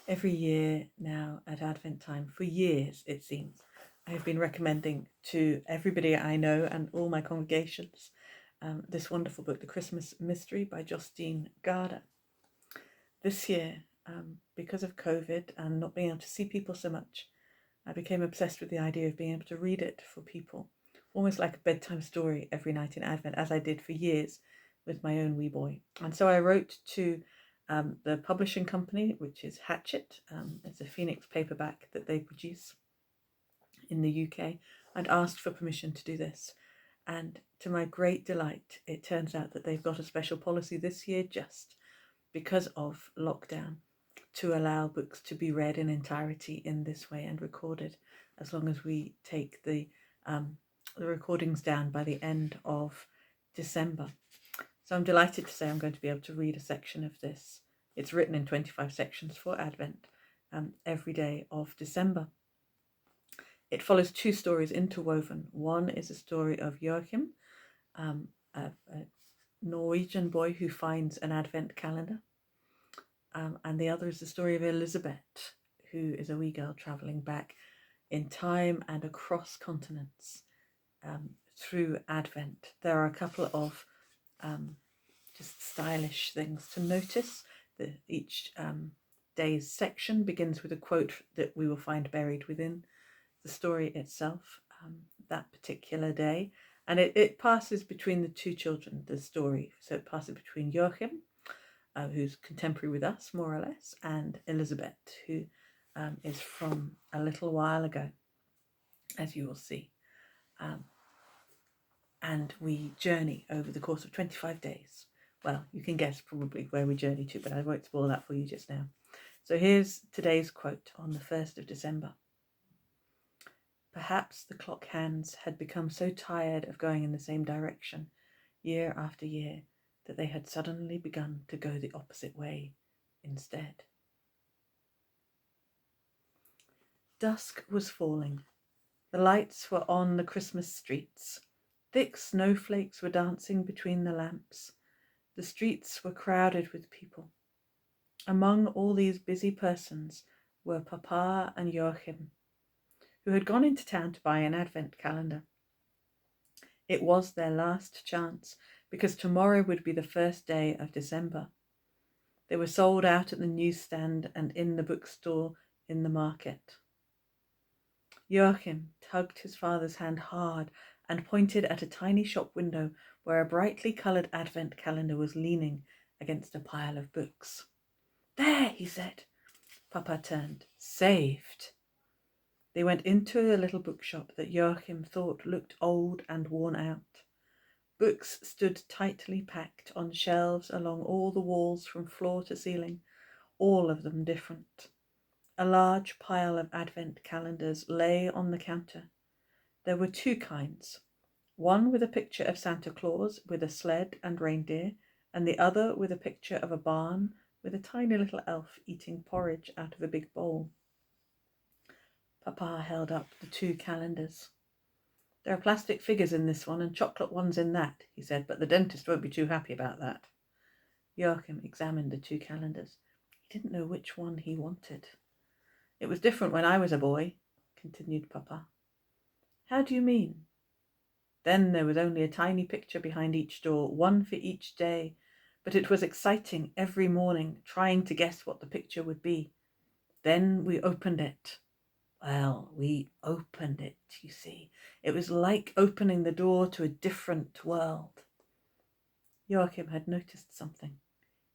Every year now at Advent time, for years it seems, I have been recommending to everybody I know and all my congregations this wonderful book, The Christmas Mystery by Jostein Gaarder. This year, because of COVID and not being able to see people so much, I became obsessed with the idea of being able to read it for people, almost like a bedtime story every night in Advent, as I did for years with my own wee boy. And so I wrote to the publishing company, which is Hatchette. It's a Phoenix paperback that they produce in the UK, and asked for permission to do this. And to my great delight, it turns out that they've got a special policy this year, just because of lockdown, to allow books to be read in entirety in this way and recorded, as long as we take the recordings down by the end of December. So I'm delighted to say I'm going to be able to read a section of this. It's written in 25 sections for Advent every day of December. It follows two stories interwoven. One is a story of Joachim, a Norwegian boy who finds an Advent calendar. And the other is the story of Elizabeth, who is a wee girl travelling back in time and across continents through Advent. There are a couple of just stylish things to notice. Each day's section begins with a quote that we will find buried within the story itself that particular day. And it passes between the two children, the story. So it passes between Joachim, who's contemporary with us, more or less, and Elizabeth, who is from a little while ago, as you will see. And we journey over the course of 25 days. Well, you can guess probably where we journey to, but I won't spoil that for you just now. So here's today's quote on the 1st of December. Perhaps the clock hands had become so tired of going in the same direction year after year that they had suddenly begun to go the opposite way instead. Dusk was falling. The lights were on the Christmas streets. Thick snowflakes were dancing between the lamps. The streets were crowded with people. Among all these busy persons were Papa and Joachim, who had gone into town to buy an Advent calendar. It was their last chance, because tomorrow would be the first day of December. They were sold out at the newsstand and in the bookstore in the market. Joachim tugged his father's hand hard and pointed at a tiny shop window where a brightly coloured Advent calendar was leaning against a pile of books. There, he said. Papa turned. Saved. They went into a little bookshop that Joachim thought looked old and worn out. Books stood tightly packed on shelves along all the walls from floor to ceiling, all of them different. A large pile of Advent calendars lay on the counter. There were two kinds, one with a picture of Santa Claus with a sled and reindeer, and the other with a picture of a barn with a tiny little elf eating porridge out of a big bowl. Papa held up the two calendars. There are plastic figures in this one and chocolate ones in that, he said, but the dentist won't be too happy about that. Joachim examined the two calendars. He didn't know which one he wanted. It was different when I was a boy, continued Papa. How do you mean? Then there was only a tiny picture behind each door, one for each day, but it was exciting every morning, trying to guess what the picture would be. Then we opened it. Well, we opened it, you see. It was like opening the door to a different world. Joachim had noticed something.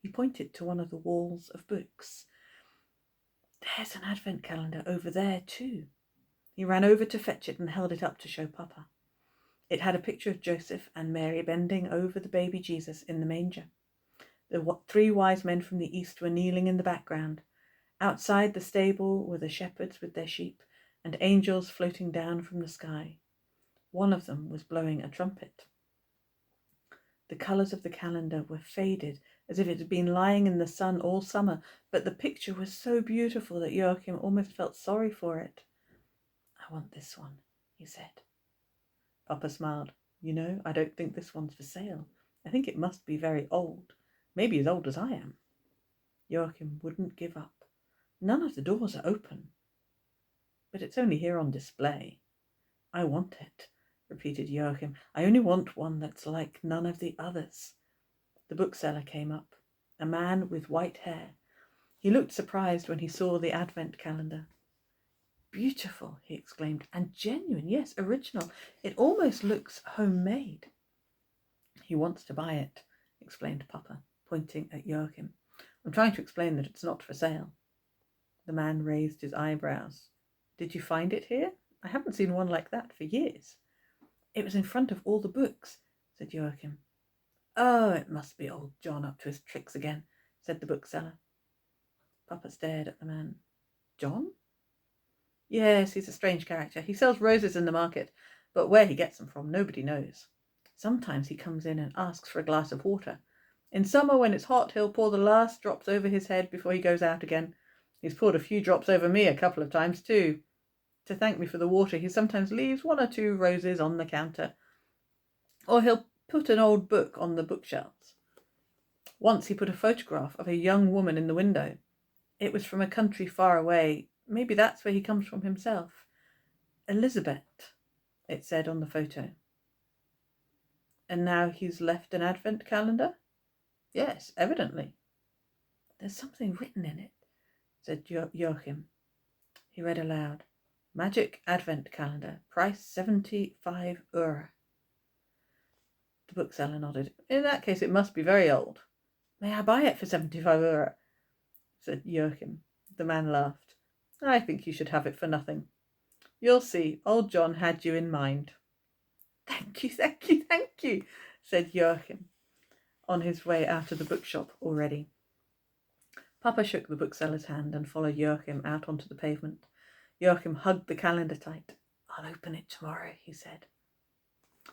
He pointed to one of the walls of books. There's an Advent calendar over there too. He ran over to fetch it and held it up to show Papa. It had a picture of Joseph and Mary bending over the baby Jesus in the manger. The three wise men from the east were kneeling in the background. Outside the stable were the shepherds with their sheep and angels floating down from the sky. One of them was blowing a trumpet. The colours of the calendar were faded, as if it had been lying in the sun all summer, but the picture was so beautiful that Joachim almost felt sorry for it. I want this one, he said. Papa smiled. You know, I don't think this one's for sale. I think it must be very old, maybe as old as I am. Joachim wouldn't give up. None of the doors are open. But it's only here on display. I want it, repeated Joachim. I only want one that's like none of the others. The bookseller came up, a man with white hair. He looked surprised when he saw the advent calendar. Beautiful, he exclaimed, and genuine, yes, original. It almost looks homemade. He wants to buy it, explained Papa, pointing at Joachim. I'm trying to explain that it's not for sale. The man raised his eyebrows. Did you find it here? I haven't seen one like that for years. It was in front of all the books, said Joachim. Oh, it must be old John up to his tricks again, said the bookseller. Papa stared at the man. John? Yes, he's a strange character. He sells roses in the market, but where he gets them from, nobody knows. Sometimes he comes in and asks for a glass of water. In summer, when it's hot, he'll pour the last drops over his head before he goes out again. He's poured a few drops over me a couple of times, too. To thank me for the water, he sometimes leaves 1 or 2 roses on the counter. Or he'll put an old book on the bookshelves. Once he put a photograph of a young woman in the window. It was from a country far away. Maybe that's where he comes from himself. Elizabeth, it said on the photo. And now he's left an advent calendar? Yes, evidently. There's something written in it, said Joachim. He read aloud. Magic advent calendar, price 75 euro. The bookseller nodded. In that case, it must be very old. May I buy it for 75 euro? Said Joachim. The man laughed. I think you should have it for nothing. You'll see, old John had you in mind. Thank you, thank you, thank you, said Joachim, on his way out of the bookshop already. Papa shook the bookseller's hand and followed Joachim out onto the pavement. Joachim hugged the calendar tight. I'll open it tomorrow, he said.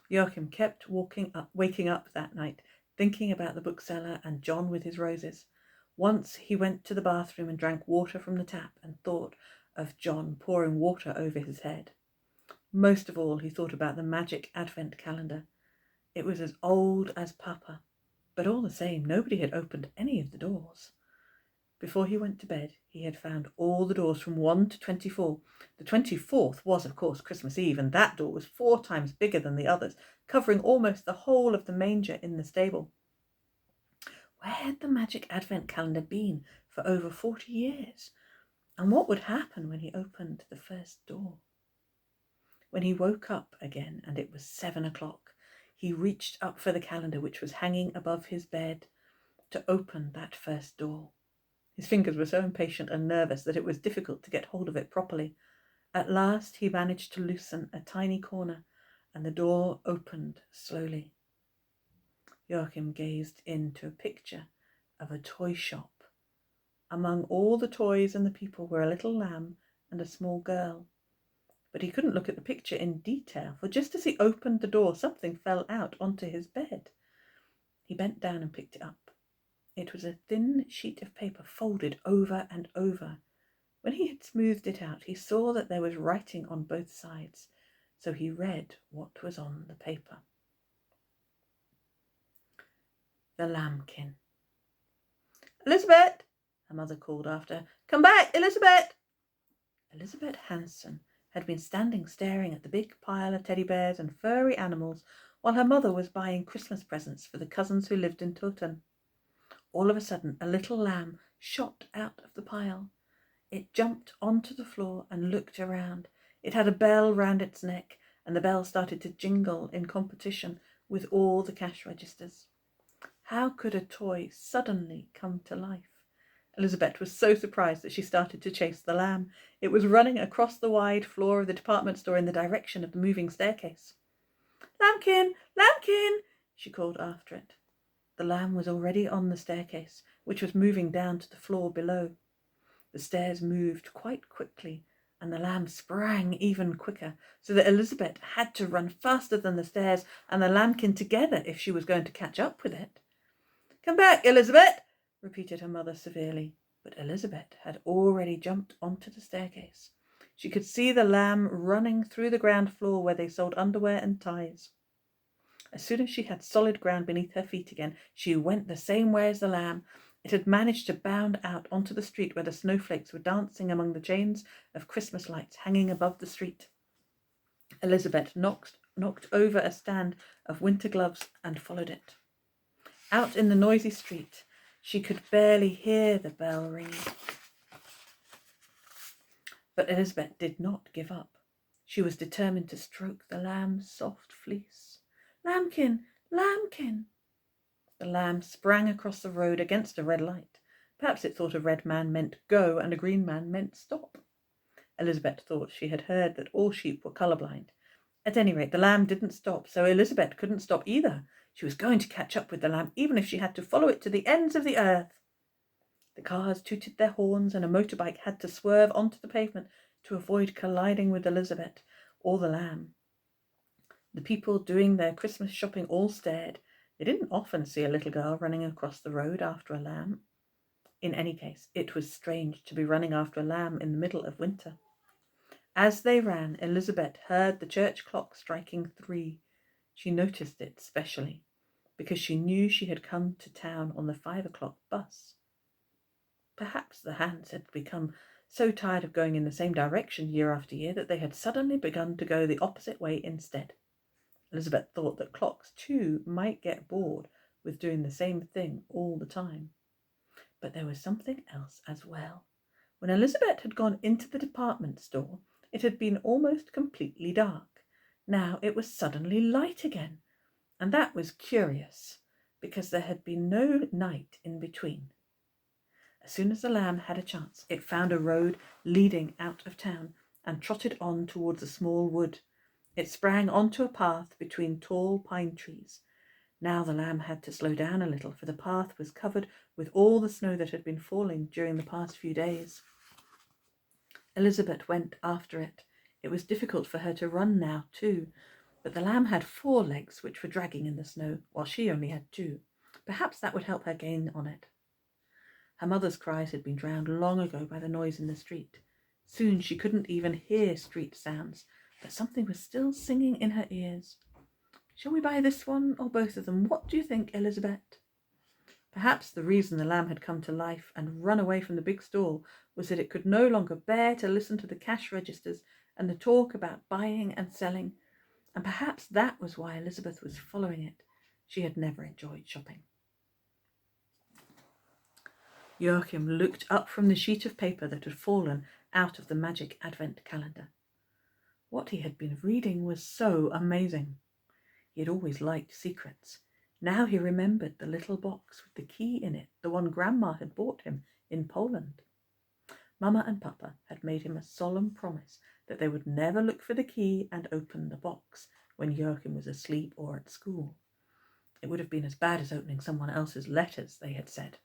Joachim kept waking up that night, thinking about the bookseller and John with his roses. Once he went to the bathroom and drank water from the tap and thought of John pouring water over his head. Most of all, he thought about the magic advent calendar. It was as old as Papa, but all the same, nobody had opened any of the doors. Before he went to bed, he had found all the doors from 1 to 24. The 24th was, of course, Christmas Eve, and that door was 4 times bigger than the others, covering almost the whole of the manger in the stable. Where had the magic advent calendar been for over 40 years? And what would happen when he opened the first door? When he woke up again and it was 7 o'clock, he reached up for the calendar which was hanging above his bed to open that first door. His fingers were so impatient and nervous that it was difficult to get hold of it properly. At last he managed to loosen a tiny corner and the door opened slowly. Joachim gazed into a picture of a toy shop. Among all the toys and the people were a little lamb and a small girl. But he couldn't look at the picture in detail, for just as he opened the door, something fell out onto his bed. He bent down and picked it up. It was a thin sheet of paper folded over and over. When he had smoothed it out, he saw that there was writing on both sides, so he read what was on the paper. The lambkin. Elizabeth, her mother called after her. Come back, Elizabeth! Elizabeth Hanson had been standing staring at the big pile of teddy bears and furry animals while her mother was buying Christmas presents for the cousins who lived in Toten. All of a sudden, a little lamb shot out of the pile. It jumped onto the floor and looked around. It had a bell round its neck, and the bell started to jingle in competition with all the cash registers. How could a toy suddenly come to life? Elizabeth was so surprised that she started to chase the lamb. It was running across the wide floor of the department store in the direction of the moving staircase. Lambkin! Lambkin! She called after it. The lamb was already on the staircase, which was moving down to the floor below. The stairs moved quite quickly, and the lamb sprang even quicker, so that Elizabeth had to run faster than the stairs and the lambkin together if she was going to catch up with it. Come back, Elizabeth, repeated her mother severely, but Elizabeth had already jumped onto the staircase. She could see the lamb running through the ground floor where they sold underwear and ties. As soon as she had solid ground beneath her feet again, she went the same way as the lamb. It had managed to bound out onto the street where the snowflakes were dancing among the chains of Christmas lights hanging above the street. Elizabeth knocked over a stand of winter gloves and followed it. Out in the noisy street, she could barely hear the bell ringing. But Elizabeth did not give up. She was determined to stroke the lamb's soft fleece. "Lambkin, lambkin!" The lamb sprang across the road against a red light. Perhaps it thought a red man meant go and a green man meant stop. Elizabeth thought she had heard that all sheep were colourblind. At any rate, the lamb didn't stop, so Elizabeth couldn't stop either. She was going to catch up with the lamb, even if she had to follow it to the ends of the earth. The cars tooted their horns, and a motorbike had to swerve onto the pavement to avoid colliding with Elizabeth or the lamb. The people doing their Christmas shopping all stared. They didn't often see a little girl running across the road after a lamb. In any case, it was strange to be running after a lamb in the middle of winter. As they ran, Elizabeth heard the church clock striking 3. She noticed it specially, because she knew she had come to town on the 5 o'clock bus. Perhaps the hands had become so tired of going in the same direction year after year that they had suddenly begun to go the opposite way instead. Elizabeth thought that clocks, too, might get bored with doing the same thing all the time. But there was something else as well. When Elizabeth had gone into the department store, it had been almost completely dark. Now it was suddenly light again, and that was curious, because there had been no night in between. As soon as the lamb had a chance, it found a road leading out of town and trotted on towards a small wood. It sprang onto a path between tall pine trees. Now the lamb had to slow down a little, for the path was covered with all the snow that had been falling during the past few days. Elizabeth went after it. It was difficult for her to run now, too, but the lamb had 4 legs which were dragging in the snow, while she only had 2. Perhaps that would help her gain on it. Her mother's cries had been drowned long ago by the noise in the street. Soon she couldn't even hear street sounds, but something was still singing in her ears. "Shall we buy this one or both of them? What do you think, Elizabeth?" Perhaps the reason the lamb had come to life and run away from the big stall was that it could no longer bear to listen to the cash registers and the talk about buying and selling, and perhaps that was why Elizabeth was following it. She had never enjoyed shopping. Joachim looked up from the sheet of paper that had fallen out of the magic advent calendar. What he had been reading was so amazing. He had always liked secrets. Now he remembered the little box with the key in it, the one Grandma had bought him in Poland. Mama and Papa had made him a solemn promise that they would never look for the key and open the box when Joachim was asleep or at school. It would have been as bad as opening someone else's letters, they had said.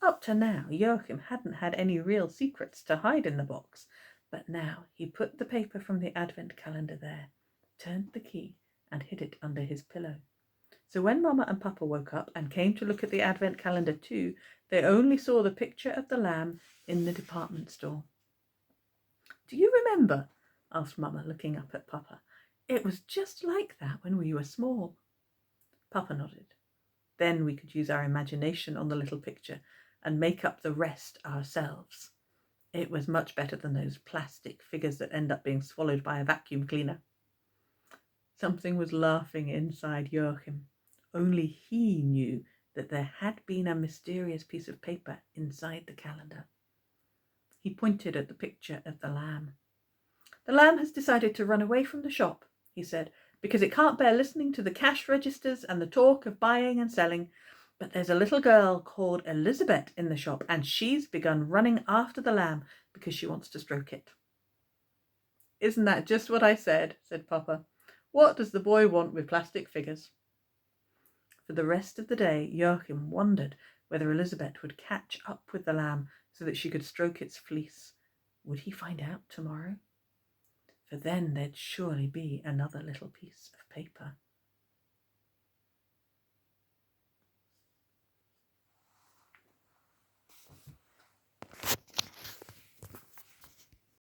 Up to now, Joachim hadn't had any real secrets to hide in the box, but now he put the paper from the advent calendar there, turned the key, and hid it under his pillow. So when Mama and Papa woke up and came to look at the advent calendar too, they only saw the picture of the lamb in the department store. "Do you remember?" asked Mama, looking up at Papa. "It was just like that when we were small." Papa nodded. Then we could use our imagination on the little picture and make up the rest ourselves. It was much better than those plastic figures that end up being swallowed by a vacuum cleaner. Something was laughing inside Joachim. Only he knew that there had been a mysterious piece of paper inside the calendar. He pointed at the picture of the lamb. "The lamb has decided to run away from the shop," he said, "because it can't bear listening to the cash registers and the talk of buying and selling. But there's a little girl called Elizabeth in the shop, and she's begun running after the lamb because she wants to stroke it." "Isn't that just what I said?" said Papa. "What does the boy want with plastic figures?" For the rest of the day, Joachim wondered whether Elizabeth would catch up with the lamb so that she could stroke its fleece. Would he find out tomorrow? For then there'd surely be another little piece of paper.